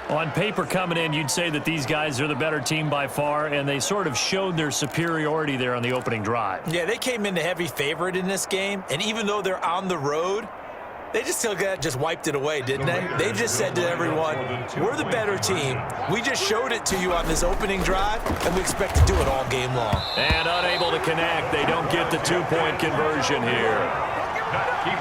On paper coming in, you'd say that these guys are the better team by far, and they sort of showed their superiority there on the opening drive. Yeah, they came in the heavy favorite in this game, and even though they're on the road, they just wiped it away, didn't they? They just said to everyone, we're the better team. We just showed it to you on this opening drive, and we expect to do it all game long. And unable to connect. They don't get the two-point conversion here.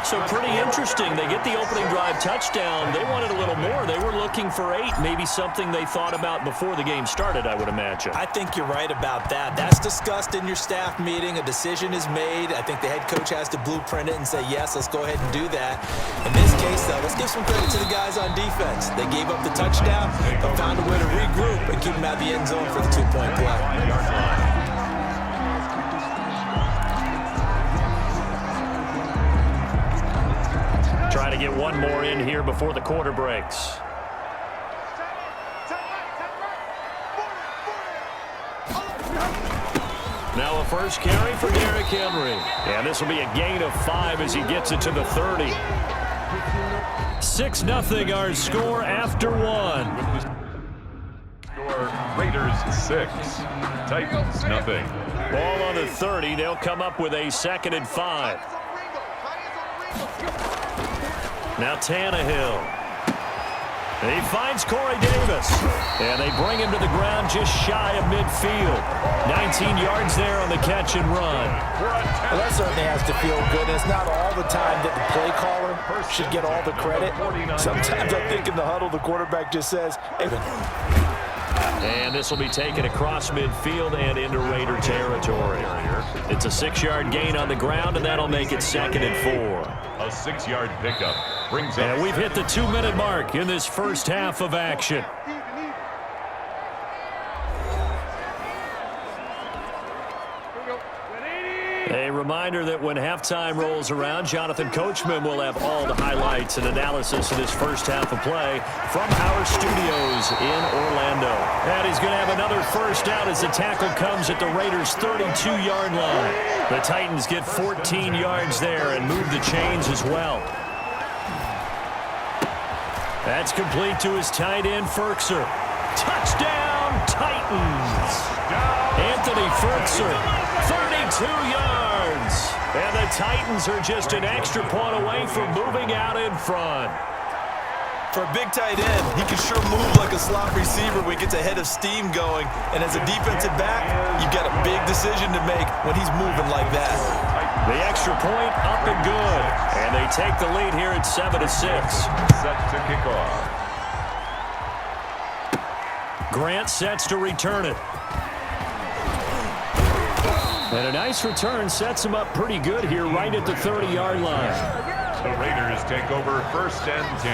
So pretty interesting. They get the opening drive touchdown. They wanted a little more. They were looking for 8, maybe something they thought about before the game started, I would imagine. I think you're right about that. That's discussed in your staff meeting. A decision is made. I think the head coach has to blueprint it and say, yes, let's go ahead and do that. In this case, though, let's give some credit to the guys on defense. They gave up the touchdown, but found a way to regroup and keep them out of the end zone for the two-point play. Trying to get one more in here before the quarter breaks. Now a first carry for Derrick Henry. And this will be a gain of 5 as he gets it to the 30. 6-0 our score after 1. Score Raiders 6, Titans nothing. Ball on the 30. They'll come up with a 2nd and 5. Now Tannehill. He finds Corey Davis. And they bring him to the ground just shy of midfield. 19 yards there on the catch and run. Well, that certainly has to feel good. It's not all the time that the play caller should get all the credit. Sometimes I think in the huddle the quarterback just says, hey. And this will be taken across midfield and into Raider territory. It's a 6-yard gain on the ground, and that'll make it 2nd and 4. A 6-yard pickup brings up. And we've hit the 2-minute mark in this first half of action. A reminder that when halftime rolls around, Jonathan Coachman will have all the highlights and analysis of this first half of play from our studios in Orlando. And he's going to have another first down as the tackle comes at the Raiders' 32-yard line. The Titans get 14 yards there and move the chains as well. That's complete to his tight end, Firkser. Touchdown, Titans! Anthony Firkser, 32 yards. And the Titans are just an extra point away from moving out in front. For a big tight end, he can sure move like a slot receiver when he gets a head of steam going. And as a defensive back, you've got a big decision to make when he's moving like that. The extra point up and good. And they take the lead here at 7-6. Set to kick off. Grant sets to return it. And a nice return sets him up pretty good here right at the 30-yard line. The Raiders take over 1st and 10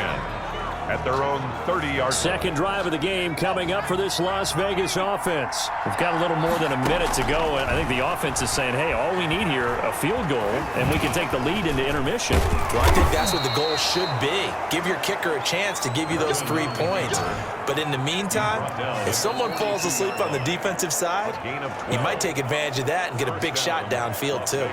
at their own 30-yard. Second drive of the game coming up for this Las Vegas offense. We've got a little more than a minute to go, and I think the offense is saying, hey, all we need here, a field goal, and we can take the lead into intermission. Well, I think that's what the goal should be. Give your kicker a chance to give you those 3 points. But in the meantime, if someone falls asleep on the defensive side, you might take advantage of that and get a big shot downfield too.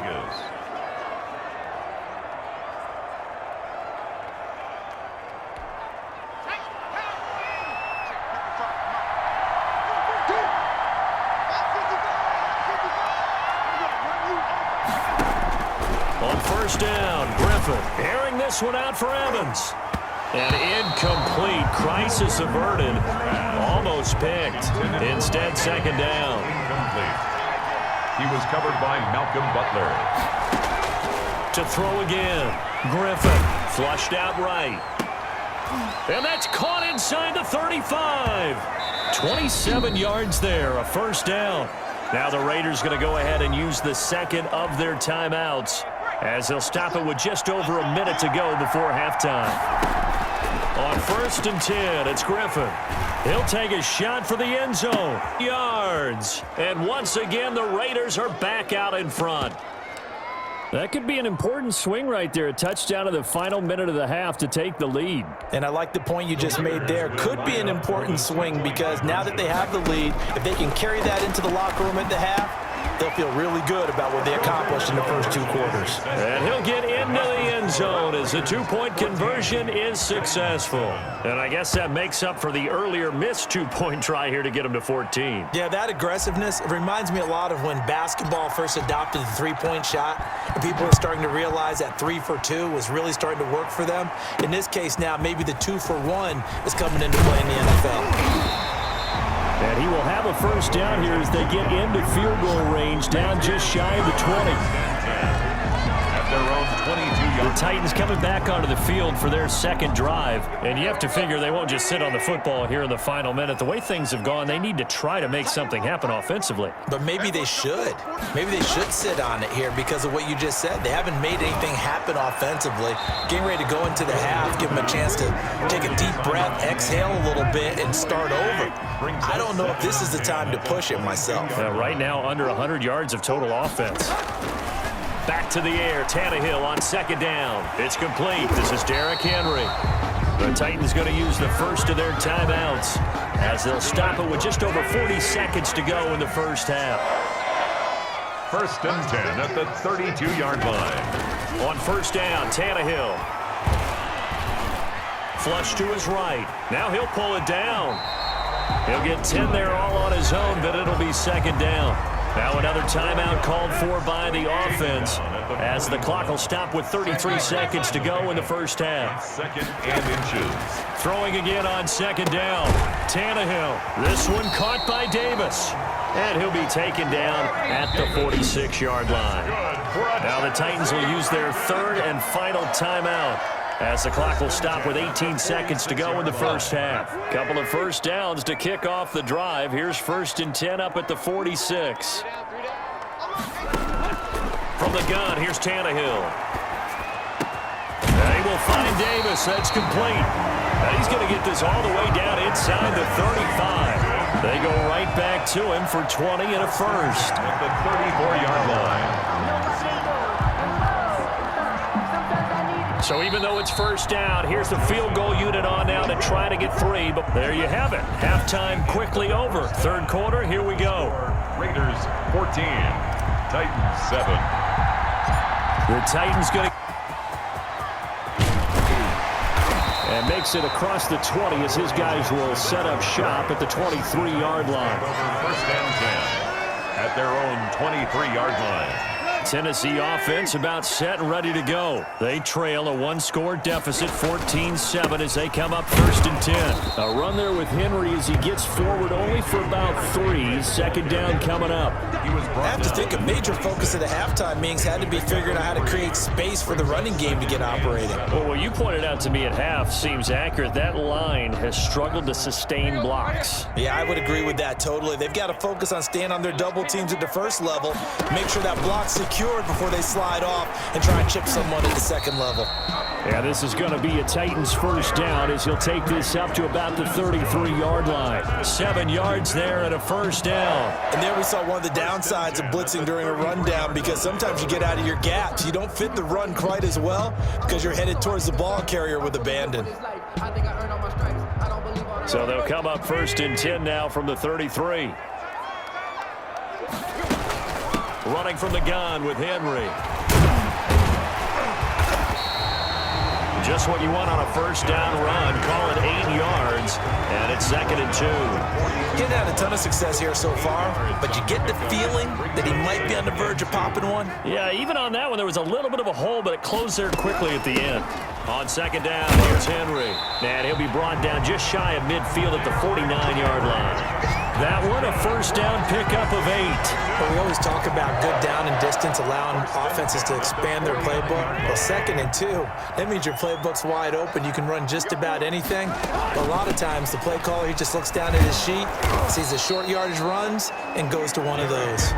On first down, Griffin airing this one out for Evans. And incomplete. Crisis averted. Almost picked. Instead, 2nd down. Incomplete. He was covered by Malcolm Butler. To throw again. Griffin flushed out right. And that's caught inside the 35. 27 yards there, a first down. Now the Raiders going to go ahead and use the 2nd of their timeouts as they'll stop it with just over a minute to go before halftime. On 1st and 10, it's Griffin. He'll take a shot for the end zone. Yards. And once again, the Raiders are back out in front. That could be an important swing right there. A touchdown in the final minute of the half to take the lead. And I like the point you just made there. Could be an important swing because now that they have the lead, if they can carry that into the locker room at the half, they'll feel really good about what they accomplished in the first 2 quarters. And he'll get into the end end zone as the two-point conversion is successful. And I guess that makes up for the earlier missed two-point try here to get him to 14. Yeah, that aggressiveness, it reminds me a lot of when basketball first adopted the three-point shot, and people were starting to realize that 3 for 2 was really starting to work for them. In this case now, maybe the 2 for 1 is coming into play in the NFL. And he will have a first down here as they get into field goal range, down just shy of the 20. At their own 22-yard. The Titans coming back onto the field for their second drive. And you have to figure they won't just sit on the football here in the final minute. The way things have gone, they need to try to make something happen offensively. But maybe they should. Maybe they should sit on it here because of what you just said. They haven't made anything happen offensively. Getting ready to go into the half, give them a chance to take a deep breath, exhale a little bit, and start over. I don't know if this is the time to push it myself. Right now, under 100 yards of total offense. Back to the air, Tannehill on second down. It's complete. This is Derrick Henry. The Titans going to use the first of their timeouts as they'll stop it with just over 40 seconds to go in the first half. 1st and 10 at the 32-yard line. On first down, Tannehill. Flush to his right. Now he'll pull it down. He'll get 10 there all on his own, but it'll be second down. Now another timeout called for by the offense as the clock will stop with 33 seconds to go in the first half. 2nd and inches. Throwing again on second down. Tannehill. This one caught by Davis. And he'll be taken down at the 46-yard line. Now the Titans will use their third and final timeout as the clock will stop with 18 seconds to go in the first half. Couple of first downs to kick off the drive. Here's 1st and 10 up at the 46. From the gun, here's Tannehill. And he will find Davis. That's complete. And he's going to get this all the way down inside the 35. They go right back to him for 20 and a first. At the 34-yard line. So even though it's first down, here's the field goal unit on now to try to get 3. But there you have it. Halftime quickly over. Third quarter, here we go. Raiders 14, Titans 7. The Titans going to... And makes it across the 20 as his guys will set up shop at the 23-yard line. 1st and 10 at their own 23-yard line. Tennessee offense about set and ready to go. They trail a one-score deficit, 14-7, as they come up 1st and 10. A run there with Henry as he gets forward only for about 3. Second down coming up. I have to think a major focus of the halftime meetings had to be figuring out how to create space for the running game to get operating. Well, what you pointed out to me at half seems accurate. That line has struggled to sustain blocks. Yeah, I would agree with that totally. They've got to focus on staying on their double teams at the first level, make sure that block's secured before they slide off and try and chip someone at the second level. Yeah, this is going to be a Titans first down as he'll take this up to about the 33-yard line. 7 yards there and a first down. And there we saw one of the downsides of blitzing during a rundown because sometimes you get out of your gaps. You don't fit the run quite as well because you're headed towards the ball carrier with abandon. So they'll come up 1st and 10 now from the 33. Running from the gun with Henry. Just what you want on a first down run. Call it 8 yards, and it's 2nd and 2. Getting had a ton of success here so far, but you get the feeling that he might be on the verge of popping one. Yeah, even on that one, there was a little bit of a hole, but it closed there quickly at the end. On second down, here's Henry. And he'll be brought down just shy of midfield at the 49-yard line. That one, a first down pickup of 8. Well, we always talk about good down and distance, allowing offenses to expand their playbook. Well, 2nd and 2, that means your playbook's wide open. You can run just about anything. But a lot of times, the play caller, he just looks down at his sheet, sees the short yardage runs, and goes to one of those.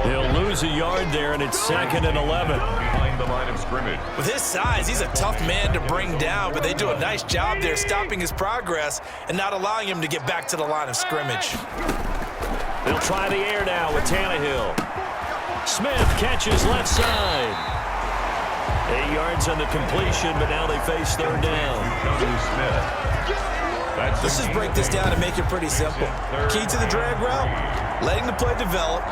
He'll lose a yard there, and it's 2nd and 11. Behind the line of scrimmage. With his size, he's a tough man to bring down, but they do a nice job there stopping his progress and not allowing him to get back to the line of scrimmage. They'll try the air now with Tannehill. Smith catches left side. 8 yards on the completion, but now they face third down. Let's just break this down and make it pretty simple. Key to the drag route, letting the play develop,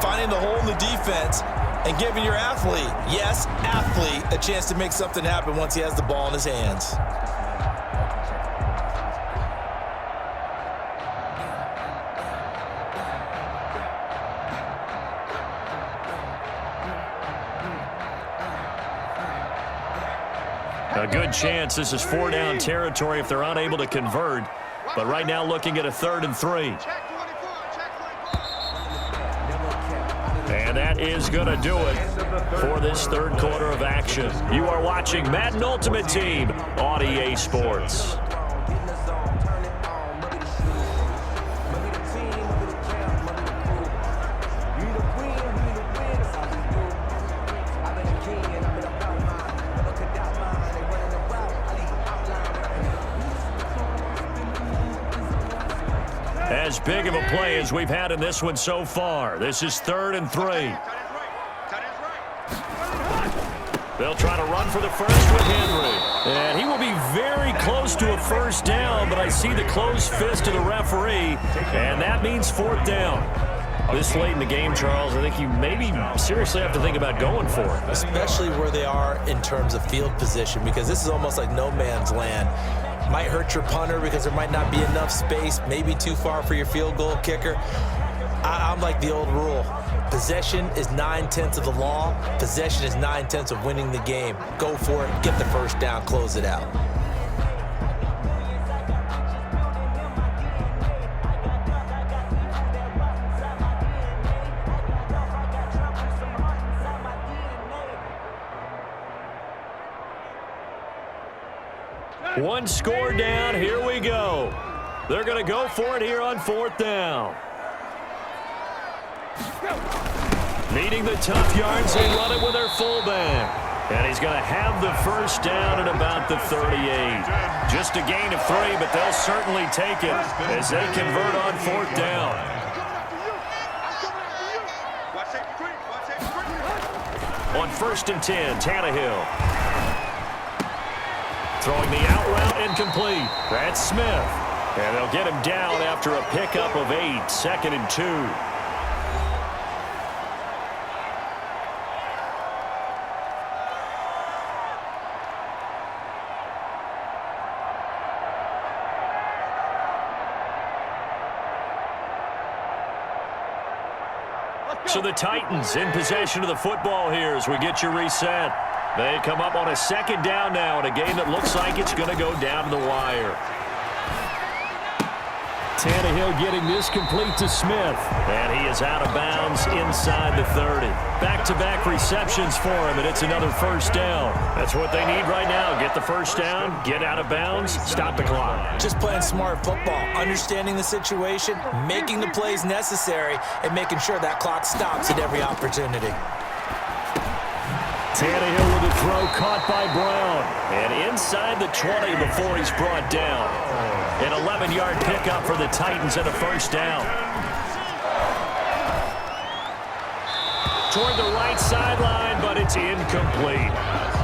finding the hole in the defense, and giving your athlete, yes, athlete, a chance to make something happen once he has the ball in his hands. A good chance this is 4-down territory if they're unable to convert. But right now looking at a 3rd and 3. And that is going to do it for this third quarter of action. You are watching Madden Ultimate Team on EA Sports. As big of a play as we've had in this one so far. This is 3rd and 3. They'll try to run for the first with Henry. And he will be very close to a first down, but I see the closed fist of the referee, and that means 4th down. This late in the game, Charles, I think you maybe seriously have to think about going for it. Especially where they are in terms of field position, because this is almost like no man's land. Might hurt your punter because there might not be enough space, maybe too far for your field goal kicker. I'm like the old rule. Possession is 9/10 of the law. Possession is 9/10 of winning the game. Go for it, get the first down, close it out. One score down, here we go. They're going to go for it here on 4th down. Needing the tough yards, they run it with their fullback. And he's going to have the first down at about the 38. Just a gain of 3, but they'll certainly take it as they convert on 4th down. On 1st and 10, Tannehill. Throwing the out route incomplete. That's Smith. And they'll get him down after a pickup of 8, 2nd and 2. So the Titans in possession of the football here as we get you reset. They come up on a 2nd down now in a game that looks like it's going to go down to the wire. Tannehill getting this complete to Smith. And he is out of bounds inside the 30. Back-to-back receptions for him, and it's another first down. That's what they need right now. Get the first down, get out of bounds, stop the clock. Just playing smart football, understanding the situation, making the plays necessary, and making sure that clock stops at every opportunity. Tannehill with a throw caught by Brown. And inside the 20 before he's brought down. An 11-yard pickup for the Titans and a first down. Toward the right sideline, but it's incomplete.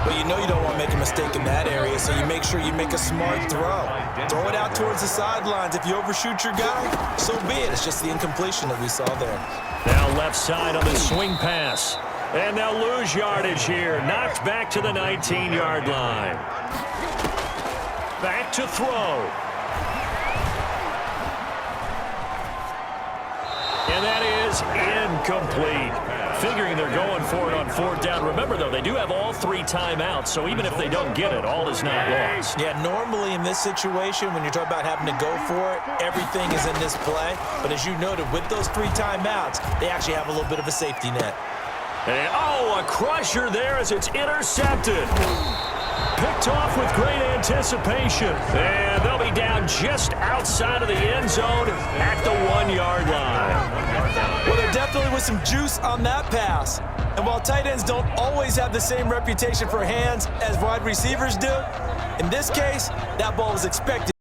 Well, you know you don't want to make a mistake in that area, so you make sure you make a smart throw. Throw it out towards the sidelines. If you overshoot your guy, so be it. It's just the incompletion that we saw there. Now left side on the swing pass. And they'll lose yardage here. Knocked back to the 19-yard line. Back to throw. And that is incomplete. Figuring they're going for it on 4th down. Remember, though, they do have all 3 timeouts, so even if they don't get it, all is not lost. Yeah, normally in this situation, when you're talking about having to go for it, everything is in this play. But as you noted, with those 3 timeouts, they actually have a little bit of a safety net. And, a crusher there as it's intercepted. Picked off with great anticipation. And they'll be down just outside of the end zone at the 1-yard line. Well, there definitely was some juice on that pass. And while tight ends don't always have the same reputation for hands as wide receivers do, in this case, that ball was expected.